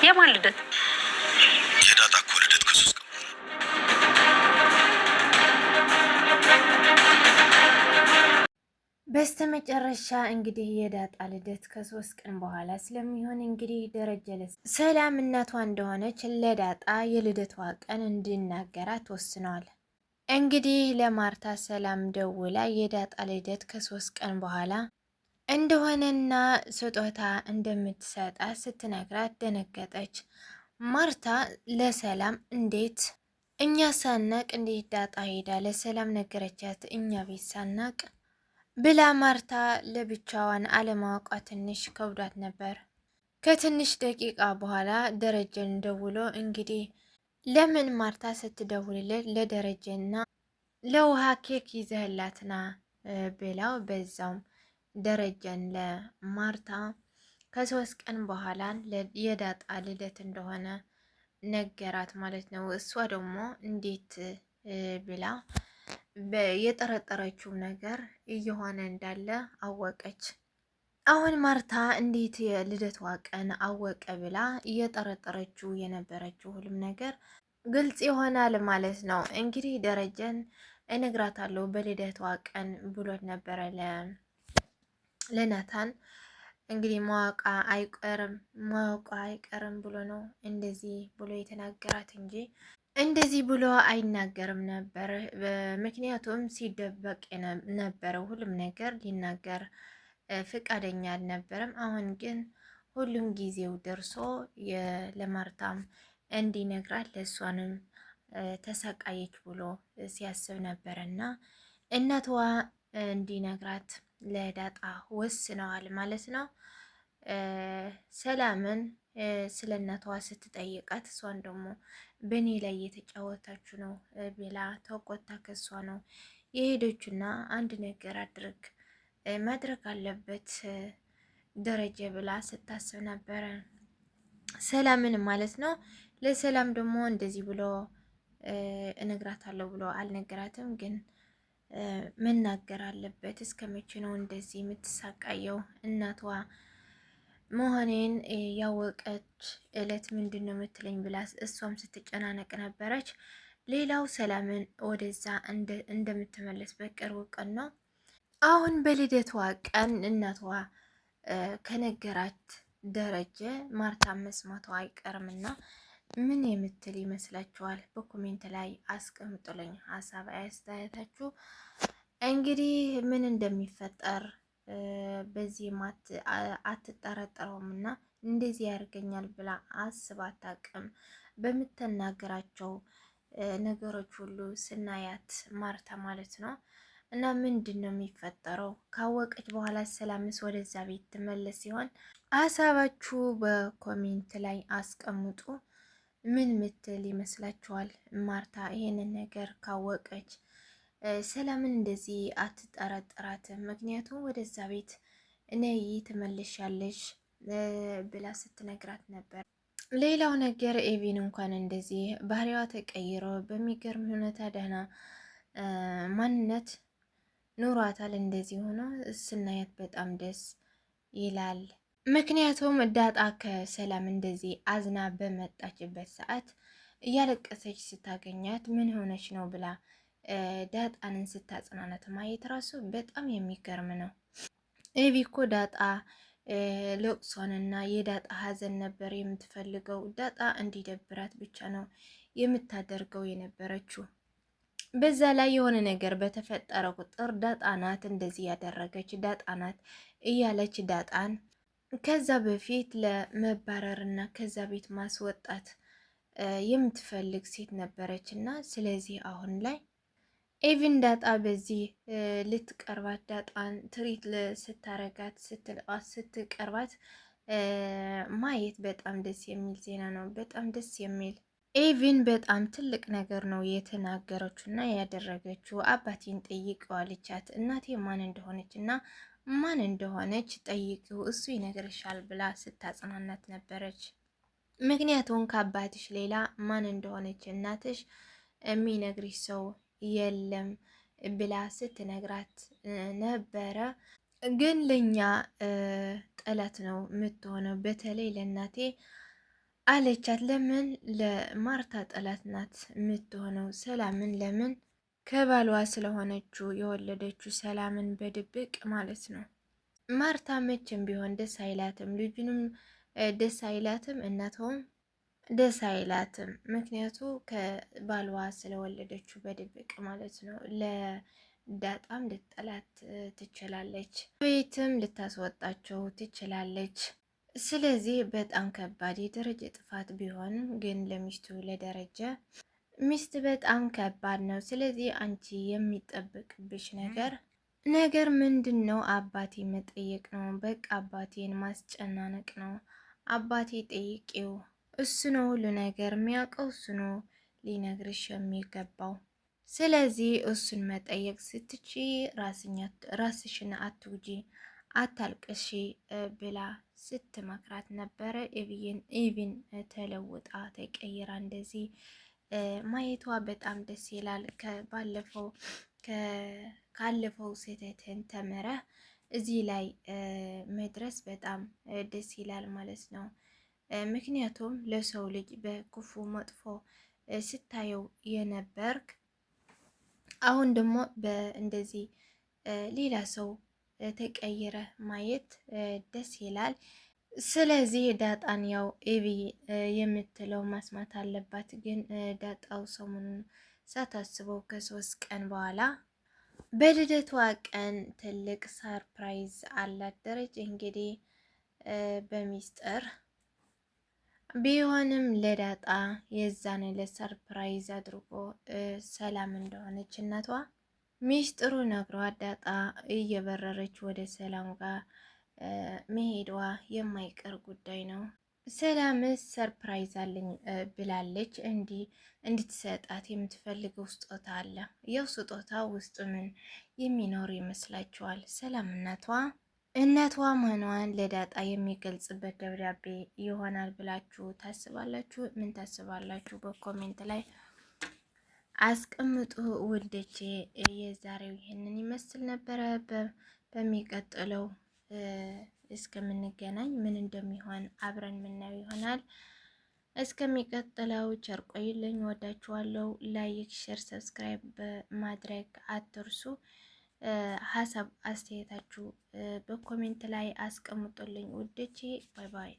የማን ልደት? የዳጣ እኮ ልደት ከ3 ቀን በስተመጨረሻ እንግዲህ የዳጣ ልደት ከ3 ቀን በኋላ ስለሚሆን እንግዲህ ደረጀ ሰላም እናቷ እንደሆነች ለዳጣ የልደቷ ቀን እንዲናገራት ወስነዋል። እንግዲህ ለማርታ ሰላም ደውላ የዳጣ ልደት ከ3 ቀን በኋላ እንደሆነና ስጦታ እንደምትሰጣት ስትነግራት ደነገጠች። ማርታ ለሰላም እንዴት እኛ ሳናቅ እንዴት ዳጣ ሄዳ ለሰላም ነገረቻት እኛ ቤት ሳናቅ ብላ ማርታ ለብቻዋን አለማወቋ ትንሽ ከብዷት ነበር። ከትንሽ ደቂቃ በኋላ ደረጀን ደውሎ እንግዲህ ለምን ማርታ ስትደውልለት ለደረጀና ለውሃ ኬክ ይዘህላትና ብላው በዛውም ደረጀን ለማርታ ከ3 ቀን በኋላ የዳጣ ልደት እንደሆነ ነገራት ማለት ነው። እሷ ደግሞ እንዴት ብላ የጠረጠረችው ነገር እየሆነ እንዳለ አወቀች። አሁን ማርታ እንዴት የልደቷ ቀን አወቀ ብላ እየጠረጠረችው የነበረችው ሁሉም ነገር ግልጽ ይሆናል ማለት ነው። እንግዲህ ደረጀን እነግራታለሁ በልደቷ ቀን ብሎት ነበረ ለናታን እንግዲህ ማወቃ አይቀርም ብሎ ነው እንደዚህ ብሎ የተናገራት እንጂ እንደዚህ ብሎ አይናገርም ነበር። ምክንያቱም ሲደበቅ ነበረው ሁሉም ነገር ሊናገር ፍቃደኛ አልነበረም። አሁን ግን ሁሉም ጊዜው ደርሶ ለማርታም እንዲነግራት ለእሷንም ተሰቃየች ብሎ ሲያስብ ነበረና እናትዋ እንዲነግራት ለዳጣ ወስነዋል ማለት ነው። ሰላምን ስለ እናቷ ስትጠይቃት እሷን ደግሞ በእኔ ላይ እየተጫወታችሁ ነው ብላ ተቆጣ። ከሷ ነው የሄደችና አንድ ነገር ማድረግ አለበት ደረጀ ብላ ስታስብ ነበረ ሰላምን ማለት ነው። ለሰላም ደግሞ እንደዚህ ብሎ እነግራታለሁ ብሎ አልነገራትም፣ ግን መናገር አለበት። እስከ መቼ ነው እንደዚህ የምትሳቃየው? እናቷ መሆኔን ያወቀች እለት ምንድን ነው የምትለኝ ብላ እሷም ስትጨናነቅ ነበረች። ሌላው ሰላምን ወደዛ እንደምትመለስ በቅርቡ ቀን ነው። አሁን በልደቷ ቀን እናቷ ከነገራት ደረጀ ማርታ መስማቷ አይቀርምና ምን የምትል ይመስላችኋል? በኮሜንት ላይ አስቀምጡልኝ ሀሳብ አስተያየታችሁ። እንግዲህ ምን እንደሚፈጠር በዚህ አትጠረጠረውም እና እንደዚህ ያደርገኛል ብላ አስባ አታውቅም። በምትናገራቸው ነገሮች ሁሉ ስናያት ማርታ ማለት ነው። እና ምንድን ነው የሚፈጠረው? ካወቀች በኋላ ሰላምስ ወደዛ ቤት ትመለስ ሲሆን ሀሳባችሁ በኮሜንት ላይ አስቀምጡ። ምን ምትል ይመስላችኋል? ማርታ ይሄንን ነገር ካወቀች ሰላምን እንደዚህ አትጠረጥራትም። ምክንያቱም ወደዛ ቤት ነይ ትመለሻለሽ ብላ ስትነግራት ነበር። ሌላው ነገር ኤቪን እንኳን እንደዚህ ባህሪዋ ተቀይሮ በሚገርም ሁኔታ ደህና ማንነት ኑሯታል። እንደዚህ ሆኖ ስናያት በጣም ደስ ይላል። ምክንያቱም ዳጣ ከሰላም እንደዚህ አዝና በመጣችበት ሰዓት እያለቀሰች ስታገኛት ምን ሆነች ነው ብላ ዳጣንን ስታጽናናት ማየት ራሱ በጣም የሚገርም ነው። ኤቪ እኮ ዳጣ ለቅሶንና የዳጣ ሀዘን ነበር የምትፈልገው። ዳጣ እንዲደብራት ብቻ ነው የምታደርገው የነበረችው። በዛ ላይ የሆነ ነገር በተፈጠረ ቁጥር ዳጣ ናት እንደዚህ ያደረገች፣ ዳጣ ናት እያለች ዳጣን ከዛ በፊት ለመባረርና ከዛ ቤት ማስወጣት የምትፈልግ ሴት ነበረች እና ስለዚህ አሁን ላይ ኤቪን ዳጣ በዚህ ልትቀርባት ዳጣን ትሪት ስታረጋት ስትቀርባት ማየት በጣም ደስ የሚል ዜና ነው። በጣም ደስ የሚል ኤቪን በጣም ትልቅ ነገር ነው የተናገረችው እና ያደረገችው። አባቴን ጠይቀው አለቻት። እናቴ ማን እንደሆነች እና ማን እንደሆነች ጠይቂው እሱ ይነግርሻል ብላ ስታጽናናት ነበረች። ምክንያቱም ከአባትሽ ሌላ ማን እንደሆነች እናትሽ የሚነግርሽ ሰው የለም ብላ ስትነግራት ነበረ። ግን ለኛ ጠላት ነው የምትሆነው። በተለይ ለእናቴ አለቻት። ለምን ለማርታ ጠላት ናት የምትሆነው? ሰላምን ለምን ከባሏ ስለሆነችው የወለደችው ሰላምን በድብቅ ማለት ነው። ማርታ መቼም ቢሆን ደስ አይላትም፣ ልጁንም ደስ አይላትም፣ እናቷም ደስ አይላትም። ምክንያቱ ከባሏ ስለወለደችው በድብቅ ማለት ነው። ለዳጣም ልትጠላት ትችላለች፣ ቤትም ልታስወጣቸው ትችላለች። ስለዚህ በጣም ከባድ የደረጀ ጥፋት ቢሆንም ግን ለሚስቱ ለደረጀ ሚስት በጣም ከባድ ነው። ስለዚህ አንቺ የሚጠበቅብሽ ነገር ምንድን ነው? አባቴ መጠየቅ ነው። በቃ አባቴን ማስጨናነቅ ነው። አባቴ ጠይቄው፣ እሱ ነው ሁሉ ነገር የሚያውቀው፣ እሱ ነው ሊነግርሽ የሚገባው። ስለዚህ እሱን መጠየቅ ስትቺ ራስሽን አትውጂ፣ አታልቅሺ ብላ ስትመክራት ነበረ። ኢቪን ተለውጣ ተቀይራ እንደዚህ ማየቷ በጣም ደስ ይላል። ካለፈው ስህተትን ተምረህ እዚህ ላይ መድረስ በጣም ደስ ይላል ማለት ነው። ምክንያቱም ለሰው ልጅ በክፉ መጥፎ ስታየው የነበርክ አሁን ደግሞ በእንደዚህ ሌላ ሰው ተቀይረ ማየት ደስ ይላል። ስለዚህ ዳጣን ያው ኤቢ የምትለው ማስማት አለባት። ግን ዳጣው ሰሞኑን ሳታስበው ከ3 ቀን በኋላ በልደቷ ቀን ትልቅ ሰርፕራይዝ አላት። ደረጀ እንግዲህ በሚስጥር ቢሆንም ለዳጣ የዛን ለሰርፕራይዝ አድርጎ ሰላም እንደሆነች እናቷ ሚስጥሩ ነግሯት ዳጣ እየበረረች ወደ ሰላም ጋር መሄዷ የማይቀር ጉዳይ ነው። ሰላምስ ሰርፕራይዝ አለኝ ብላለች። እንድትሰጣት የምትፈልገው ስጦታ አለ። ያው ስጦታ ውስጡ ምን የሚኖር ይመስላችኋል? ሰላም እናቷ መሆኗን ለዳጣ የሚገልጽበት ደብዳቤ ይሆናል ብላችሁ ታስባላችሁ? ምን ታስባላችሁ? በኮሜንት ላይ አስቀምጡ ውዶቼ። የዛሬው ይህንን ይመስል ነበረ። በሚቀጥለው እስከምንገናኝ ምን እንደሚሆን አብረን ምናየው ይሆናል። እስከሚቀጥለው ቸር ቆዩልኝ። ወዳችኋለሁ። ላይክ፣ ሼር፣ ሰብስክራይብ በማድረግ አትርሱ። ሀሳብ አስተያየታችሁ በኮሜንት ላይ አስቀምጡልኝ ውዶቼ። ባይ ባይ።